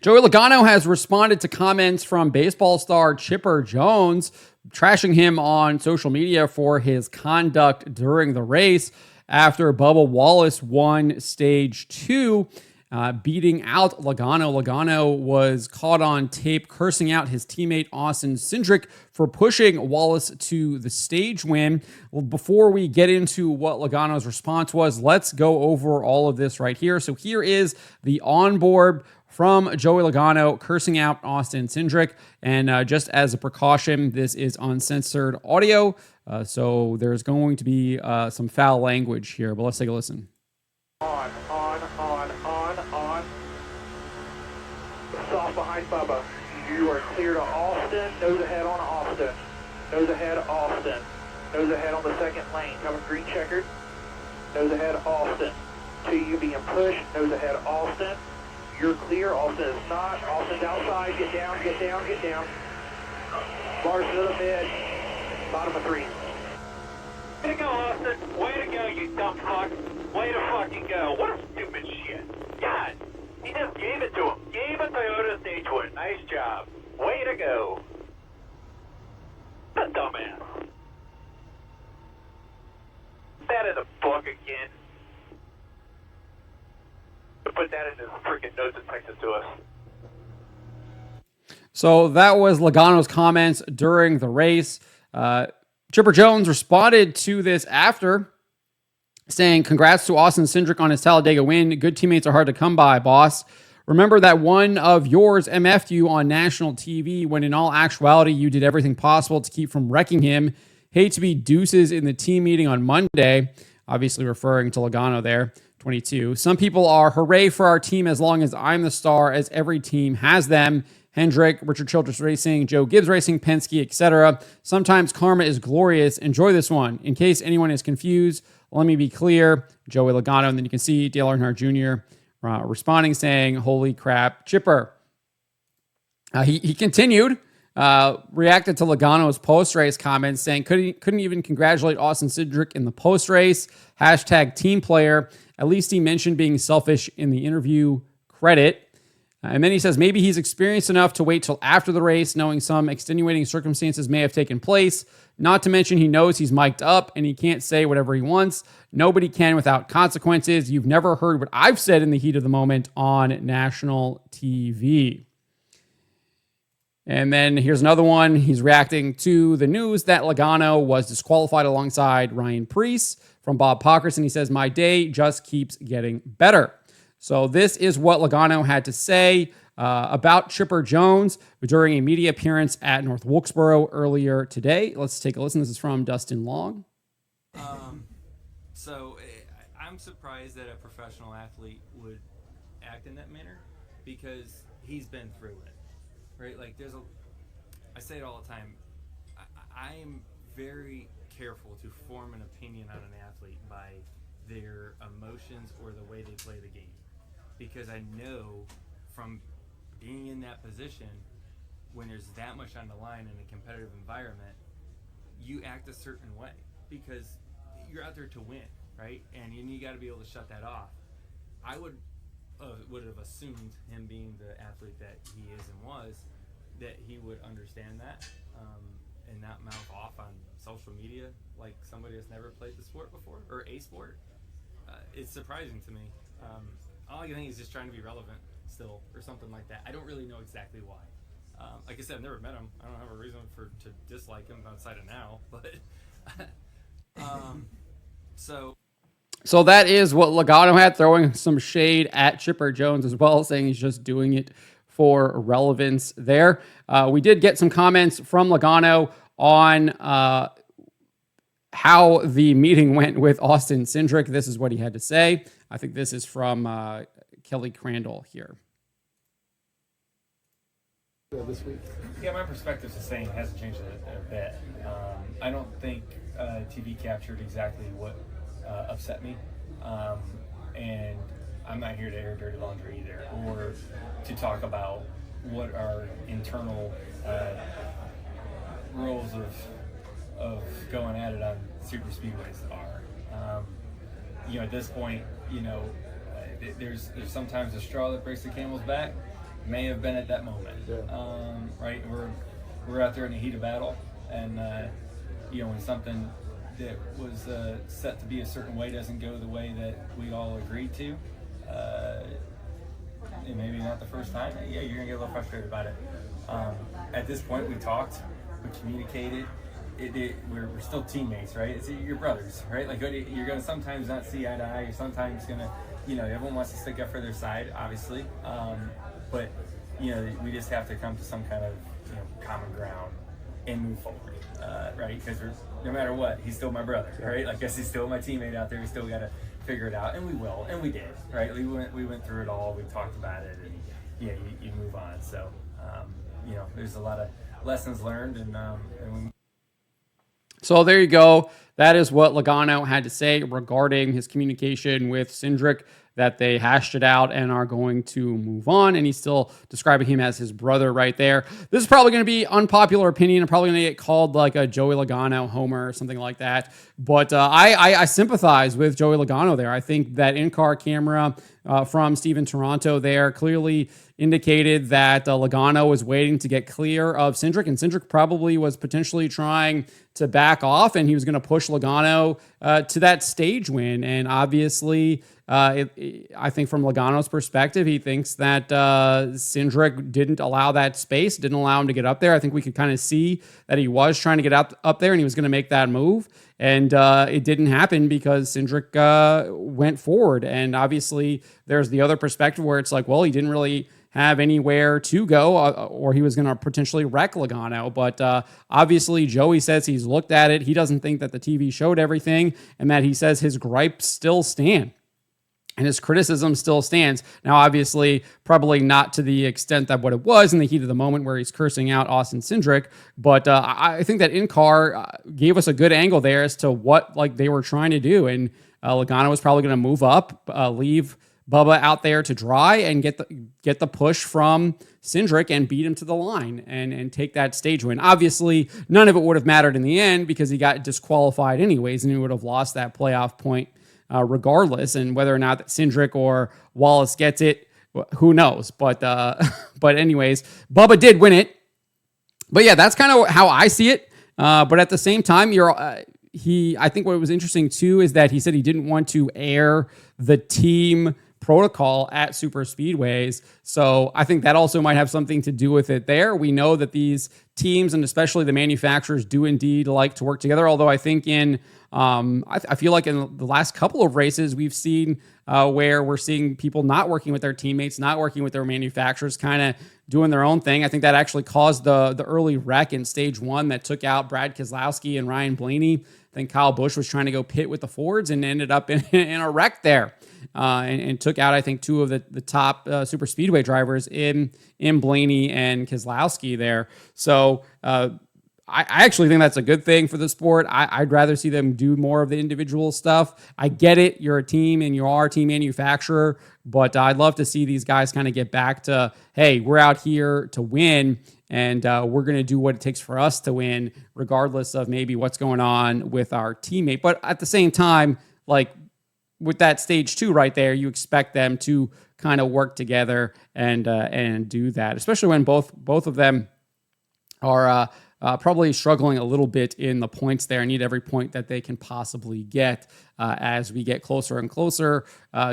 Joey Logano has responded to comments from baseball star Chipper Jones, trashing him on social media for his conduct during the race after Bubba Wallace won stage 2, beating out Logano. Logano was caught on tape cursing out his teammate Austin Cindric for pushing Wallace to the stage win. Well, before we get into what Logano's response was, let's go over all of this right here. So here is the onboard from Joey Logano cursing out Austin Cindric. And just as a precaution, this is uncensored audio. So there's going to be some foul language here, but let's take a listen. On. Soft behind Bubba. You are clear to Austin. Nose ahead on Austin. Nose ahead Austin. Nose ahead on the second lane. Coming green checkered. Nose ahead Austin. To you being pushed. Nose ahead Austin. You're clear. Austin is not. Austin's outside. Get down. Bars to the mid. Bottom of 3. Way to go, Austin. Way to go, you dumb fuck. Way to fucking go. What a stupid shit. God, he just gave it to him. Gave a Toyota stage win. Nice job. Way to go. What a dumbass. That in the book again. To put that in his freaking notes and text it to us. So that was Logano's comments during the race. Chipper Jones responded to this after, saying, "Congrats to Austin Cindric on his Talladega win. Good teammates are hard to come by, boss. Remember that one of yours MF'd you on national TV when in all actuality you did everything possible to keep from wrecking him. Hate to be deuces in the team meeting on Monday." Obviously referring to Logano there, 22. "Some people are hooray for our team as long as I'm the star, as every team has them. Hendrick, Richard Childress Racing, Joe Gibbs Racing, Penske, etc. Sometimes karma is glorious. Enjoy this one. In case anyone is confused, let me be clear, Joey Logano." And then you can see Dale Earnhardt Jr. Responding, saying, "Holy crap, Chipper." He continued, reacted to Logano's post-race comments, saying couldn't even congratulate Austin Cindric in the post-race. Hashtag team player. At least he mentioned being selfish in the interview. Credit. And then he says maybe he's experienced enough to wait till after the race, knowing some extenuating circumstances may have taken place. Not to mention he knows he's mic'd up and he can't say whatever he wants. Nobody can without consequences. You've never heard what I've said in the heat of the moment on national TV. And then here's another one. He's reacting to the news that Logano was disqualified alongside Ryan Preece from Bob Pockrass. And he says, "My day just keeps getting better." So this is what Logano had to say about Chipper Jones during a media appearance at North Wilkesboro earlier today. Let's take a listen. This is from Dustin Long. So I'm surprised that a professional athlete would act in that manner because he's been through it, right? Like I say it all the time, I am very careful to form an opinion on an athlete by their emotions or the way they play the game. Because I know from being in that position, when there's that much on the line in a competitive environment, you act a certain way because you're out there to win, right? And you got to be able to shut that off. I would have assumed, him being the athlete that he is and was, that he would understand that and not mouth off on social media like somebody that's never played the sport before or a sport. It's surprising to me. All I can think is just trying to be relevant still or something like that. I don't really know exactly why. Like I said, I've never met him. I don't have a reason to dislike him outside of now. But So that is what Logano had, throwing some shade at Chipper Jones as well, saying he's just doing it for relevance there. We did get some comments from Logano on how the meeting went with Austin Cindric. This is what he had to say. I think this is from Kelly Crandall here. This week. Yeah, my perspective's the same. It hasn't changed a bit. I don't think TV captured exactly what upset me. And I'm not here to air dirty laundry either, or to talk about what our internal rules of going at it on super speedways are. At this point, there's sometimes a straw that breaks the camel's back, may have been at that moment. Right? We're out there in the heat of battle, and when something that was set to be a certain way doesn't go the way that we all agreed to, and maybe not the first time, yeah, you're gonna get a little frustrated about it. At this point, we talked, we communicated. We're still teammates, right? It's your brothers, right? Like, you're gonna sometimes not see eye to eye. You're sometimes gonna, everyone wants to stick up for their side, obviously. But we just have to come to some kind of common ground and move forward, right? Because no matter what, he's still my brother, right? Like, I guess he's still my teammate out there. We still got to figure it out, and we will, and we did, right? We went through it all. We talked about it, and you move on. So, there's a lot of lessons learned, and we. So there you go. That is what Logano had to say regarding his communication with Cindric, that they hashed it out and are going to move on. And he's still describing him as his brother right there. This is probably going to be unpopular opinion. I'm probably going to get called like a Joey Logano homer or something like that. But I sympathize with Joey Logano there. I think that in-car camera from Steven Toronto there clearly indicated that Logano was waiting to get clear of Cindric, and Cindric probably was potentially trying to back off, and he was going to push Logano to that stage win. And obviously, I think from Logano's perspective, he thinks that Cindric didn't allow that space, didn't allow him to get up there. I think we could kind of see that he was trying to get up there, and he was going to make that move. And it didn't happen because Cindric went forward. And obviously, there's the other perspective where it's like, well, he didn't really have anywhere to go, or he was going to potentially wreck Logano. But obviously, Joey says he's looked at it. He doesn't think that the TV showed everything, and that he says his gripes still stand. And his criticism still stands. Now, obviously, probably not to the extent that what it was in the heat of the moment where he's cursing out Austin Cindric. But I think that in-car gave us a good angle there as to what they were trying to do. And Logano was probably going to move up, leave Bubba out there to dry, and get the push from Cindric and beat him to the line and take that stage win. Obviously, none of it would have mattered in the end because he got disqualified anyways, and he would have lost that playoff point regardless. And whether or not Cindric or Wallace gets it, who knows? But anyways, Bubba did win it. But yeah, that's kind of how I see it. But at the same time, I think what was interesting too is that he said he didn't want to air the team protocol at super speedways. So I think that also might have something to do with it there. We know that these teams, and especially the manufacturers, do indeed like to work together. Although I think I feel like in the last couple of races, we've seen where we're seeing people not working with their teammates, not working with their manufacturers, kind of doing their own thing. I think that actually caused the early wreck in stage one that took out Brad Keselowski and Ryan Blaney. I think Kyle Busch was trying to go pit with the Fords and ended up in a wreck there, and took out, I think, two of the top super speedway drivers in Blaney and Keselowski there. So I actually think that's a good thing for the sport. I'd rather see them do more of the individual stuff. I get it. You're a team and you are a team manufacturer, but I'd love to see these guys kind of get back to, hey, we're out here to win, and we're going to do what it takes for us to win, regardless of maybe what's going on with our teammate. But at the same time, like with that stage two right there, you expect them to kind of work together and do that, especially when both of them are probably struggling a little bit in the points there. Need every point that they can possibly get as we get closer and closer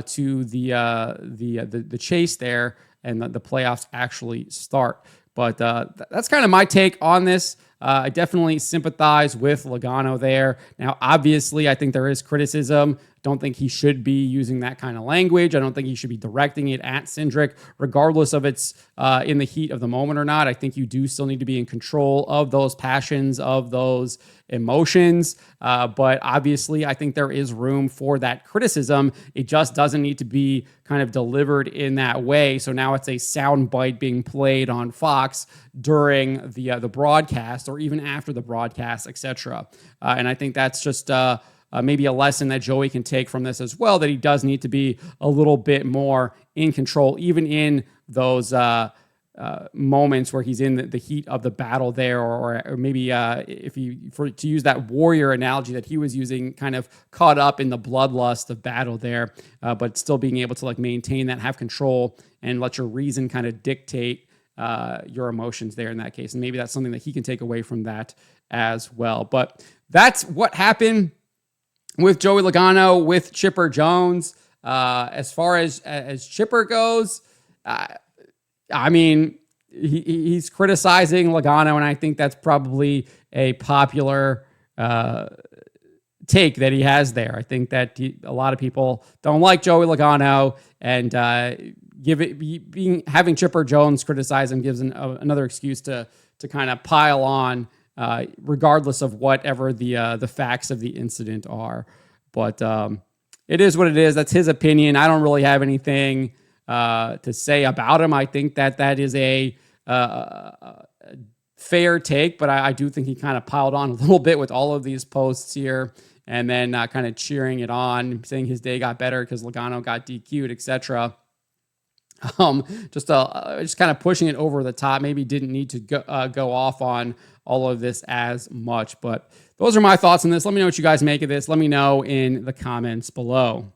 to the chase there, and the playoffs actually start. But that's kind of my take on this. I definitely sympathize with Logano there. Now, obviously, I think there is criticism. Don't think he should be using that kind of language. I don't think he should be directing it at Cindric, regardless of it's in the heat of the moment or not. I think you do still need to be in control of those passions, of those emotions. But obviously, I think there is room for that criticism. It just doesn't need to be kind of delivered in that way. So now it's a soundbite being played on Fox during the broadcast, or even after the broadcast, etc. And I think that's just maybe a lesson that Joey can take from this as well, that he does need to be a little bit more in control, even in those moments where he's in the heat of the battle there, or maybe to use that warrior analogy that he was using, kind of caught up in the bloodlust of battle there, but still being able to like maintain that, have control, and let your reason kind of dictate your emotions there in that case. And maybe that's something that he can take away from that as well. But that's what happened with Joey Logano, with Chipper Jones. As far as Chipper goes, I mean, he's criticizing Logano, and I think that's probably a popular take that he has there. I think that a lot of people don't like Joey Logano, and having Chipper Jones criticize him gives another excuse to kind of pile on, regardless of whatever the facts of the incident are. But it is what it is. That's his opinion. I don't really have anything to say about him. I think that is a fair take, but I do think he kind of piled on a little bit with all of these posts here, and then kind of cheering it on, saying his day got better because Logano got DQ'd, etc. Just kind of pushing it over the top. Maybe didn't need to go off on all of this as much, but those are my thoughts on this. Let me know what you guys make of this. Let me know in the comments below.